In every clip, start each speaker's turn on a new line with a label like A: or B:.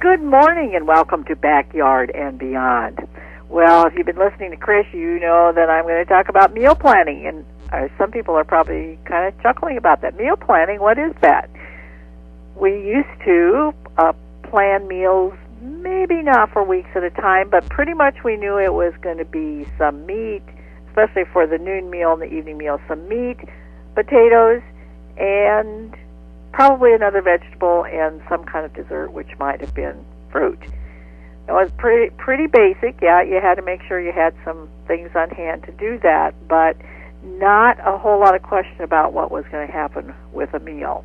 A: Good morning and welcome to Backyard and Beyond. Well, if you've been listening to Chris, you know that I'm going to talk about meal planning, and some people are probably kind of chuckling about that. Meal planning, what is that? We used to plan meals, maybe not for weeks at a time, but pretty much we knew it was going to be some meat, especially for the noon meal and the evening meal, some meat, potatoes, and probably another vegetable and some kind of dessert, which might have been fruit. It was pretty basic. Yeah, you had to make sure you had some things on hand to do that, but not a whole lot of question about what was going to happen with a meal.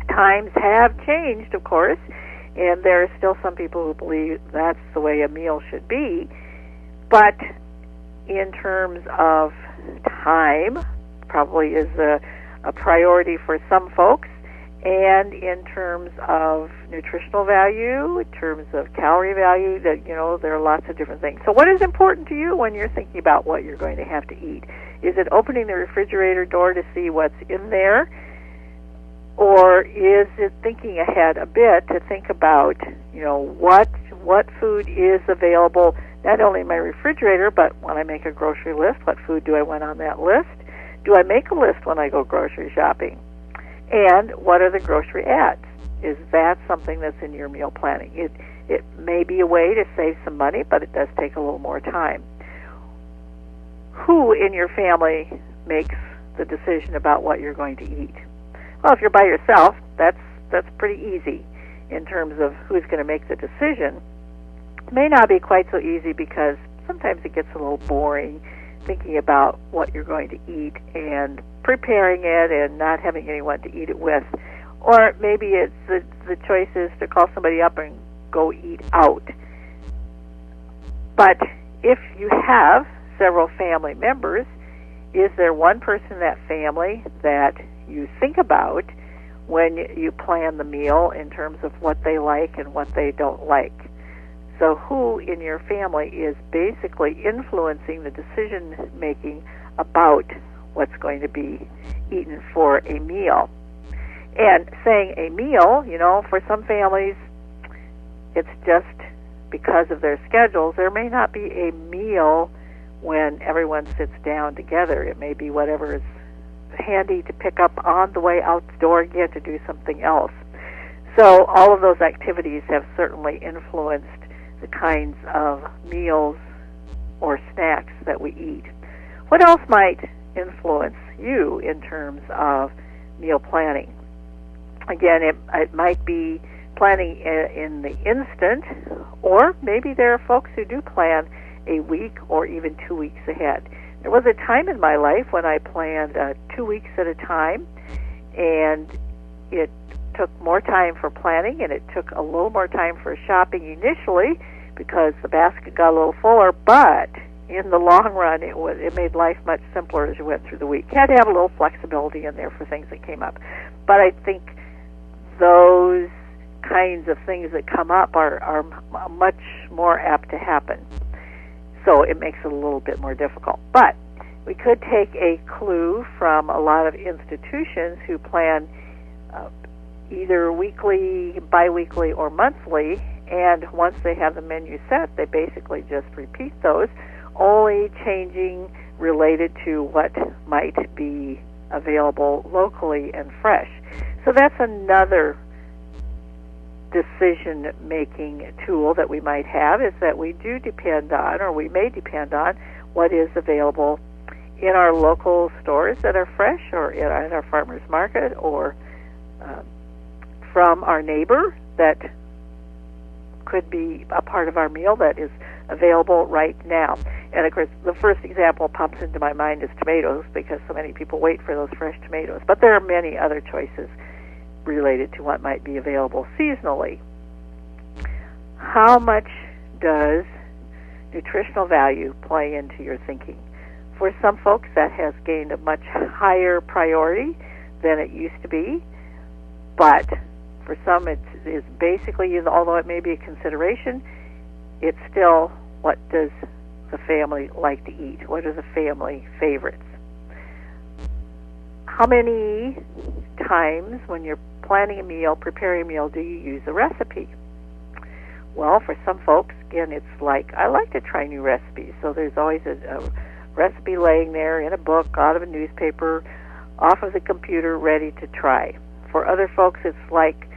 A: Times have changed, of course, and there are still some people who believe that's the way a meal should be, but in terms of time, probably is a priority for some folks. And in terms of nutritional value, in terms of calorie value, that there are lots of different things. So what is important to you when you're thinking about what you're going to have to eat? Is it opening the refrigerator door to see what's in there? Or is it thinking ahead a bit to think about, what food is available, not only in my refrigerator, but when I make a grocery list, what food do I want on that list? Do I make a list when I go grocery shopping? And what are the grocery ads? Is that something that's in your meal planning? It may be a way to save some money, but it does take a little more time. Who in your family makes the decision about what you're going to eat? Well, if you're by yourself, that's pretty easy in terms of who's going to make the decision. It may not be quite so easy because sometimes it gets a little boring thinking about what you're going to eat and preparing it and not having anyone to eat it with. Or maybe it's the choice is to call somebody up and go eat out. But if you have several family members, is there one person in that family that you think about when you plan the meal in terms of what they like and what they don't like? So who in your family is basically influencing the decision-making about what's going to be eaten for a meal? And saying a meal, for some families, it's just because of their schedules. There may not be a meal when everyone sits down together. It may be whatever is handy to pick up on the way out the door again to do something else. So all of those activities have certainly influenced the kinds of meals or snacks that we eat. What else might influence you in terms of meal planning? Again, it might be planning in the instant, or maybe there are folks who do plan a week or even 2 weeks ahead. There was a time in my life when I planned 2 weeks at a time, and it took more time for planning, and it took a little more time for shopping initially because the basket got a little fuller, but in the long run, it made life much simpler as you went through the week. You had to have a little flexibility in there for things that came up. But I think those kinds of things that come up are much more apt to happen. So it makes it a little bit more difficult. But we could take a clue from a lot of institutions who plan either weekly, biweekly, or monthly, and once they have the menu set, they basically just repeat those, only changing related to what might be available locally and fresh. So that's another decision-making tool that we might have, is that we do depend on, or we may depend on, what is available in our local stores that are fresh, or at our farmer's market, or from our neighbor that could be a part of our meal that is available right now. And of course, the first example pops into my mind is tomatoes, because so many people wait for those fresh tomatoes. But there are many other choices related to what might be available seasonally. How much does nutritional value play into your thinking? For some folks, that has gained a much higher priority than it used to be, but for some it is basically, although it may be a consideration, it's still what does the family like to eat? What are the family favorites? How many times when you're planning a meal, preparing a meal, do you use a recipe? Well, for some folks, again, it's like, I like to try new recipes. So there's always a recipe laying there in a book, out of a newspaper, off of the computer, ready to try. For other folks, it's like,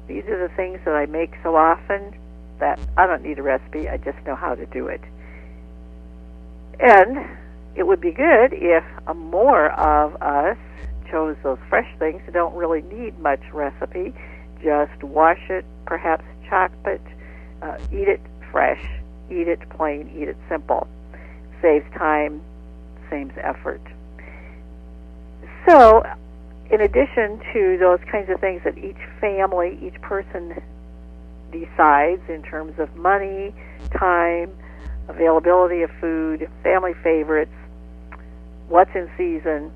A: these are the things that I make so often that I don't need a recipe, I just know how to do it. And it would be good if more of us chose those fresh things that don't really need much recipe. Just wash it, perhaps chop it, eat it fresh, eat it plain, eat it simple. Saves time, saves effort. So, in addition to those kinds of things that each family, each person decides in terms of money, time, availability of food, family favorites, what's in season,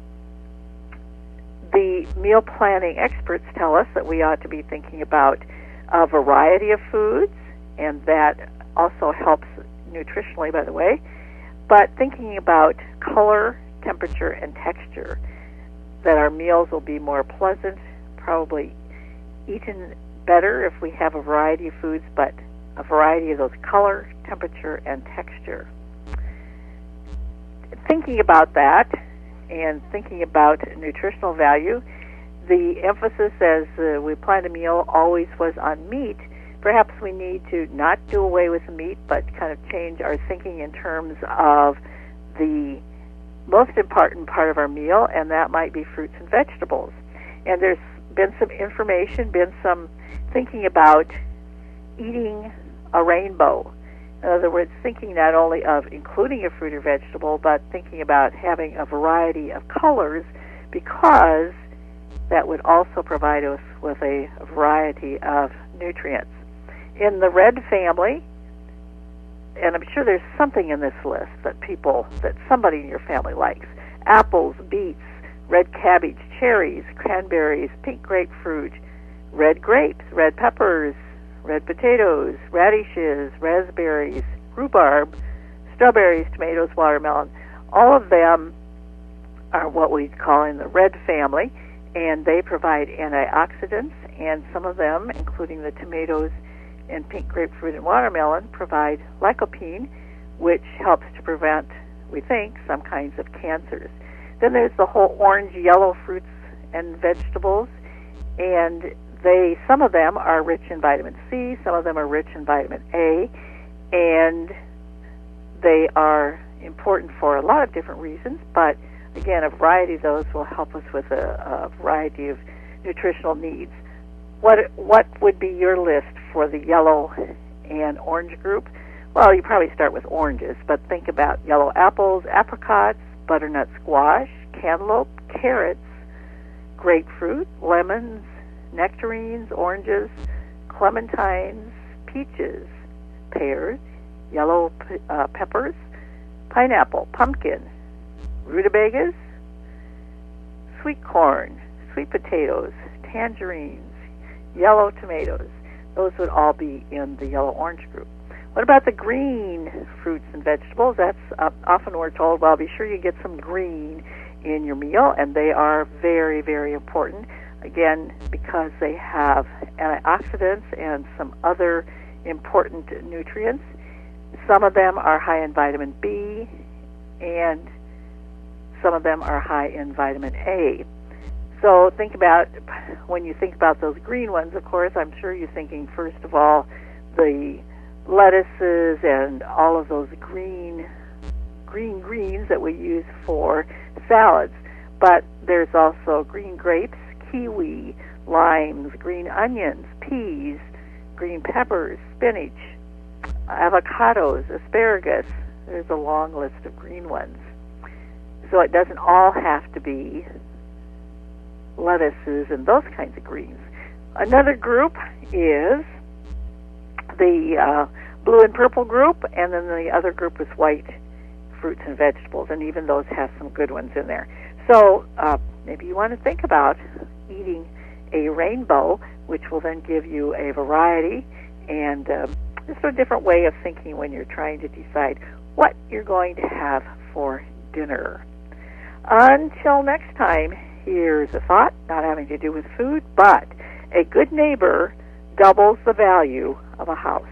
A: the meal planning experts tell us that we ought to be thinking about a variety of foods, and that also helps nutritionally, by the way, but thinking about color, temperature, and texture, that our meals will be more pleasant, probably eaten better if we have a variety of foods, but a variety of those color, temperature, and texture. Thinking about that and thinking about nutritional value, the emphasis as we planned a meal always was on meat. Perhaps we need to not do away with the meat, but kind of change our thinking in terms of the most important part of our meal, and that might be fruits and vegetables. And there's been some information, been some thinking about eating a rainbow. In other words, thinking not only of including a fruit or vegetable, but thinking about having a variety of colors, because that would also provide us with a variety of nutrients. In the red family, and I'm sure there's something in this list that somebody in your family likes: apples, beets, red cabbage, cherries, cranberries, pink grapefruit, red grapes, red peppers, red potatoes, radishes, raspberries, rhubarb, strawberries, tomatoes, watermelon. All of them are what we call in the red family, and they provide antioxidants, and some of them, including the tomatoes and pink grapefruit and watermelon, provide lycopene, which helps to prevent, we think, some kinds of cancers. Then there's the whole orange, yellow fruits and vegetables, and some of them are rich in vitamin C, some of them are rich in vitamin A, and they are important for a lot of different reasons, but again, a variety of those will help us with a variety of nutritional needs. What would be your list for the yellow and orange group? Well, you probably start with oranges, but think about yellow apples, apricots, butternut squash, cantaloupe, carrots, grapefruit, lemons, nectarines, oranges, clementines, peaches, pears, yellow peppers, pineapple, pumpkin, rutabagas, sweet corn, sweet potatoes, tangerines, yellow tomatoes. Those would all be in the yellow-orange group. What about the green fruits and vegetables? That's often we're told, well, be sure you get some green in your meal, and they are very, very important, again, because they have antioxidants and some other important nutrients. Some of them are high in vitamin B, and some of them are high in vitamin A. So think about, when you think about those green ones, of course, I'm sure you're thinking, first of all, the lettuces and all of those green greens that we use for salads. But there's also green grapes, kiwi, limes, green onions, peas, green peppers, spinach, avocados, asparagus. There's a long list of green ones. So it doesn't all have to be lettuces and those kinds of greens. Another group is the blue and purple group, and then the other group is white fruits and vegetables, and even those have some good ones in there. So maybe you want to think about eating a rainbow, which will then give you a variety and just a different way of thinking when you're trying to decide what you're going to have for dinner. Until next time, here's a thought, not having to do with food, but a good neighbor doubles the value of a house.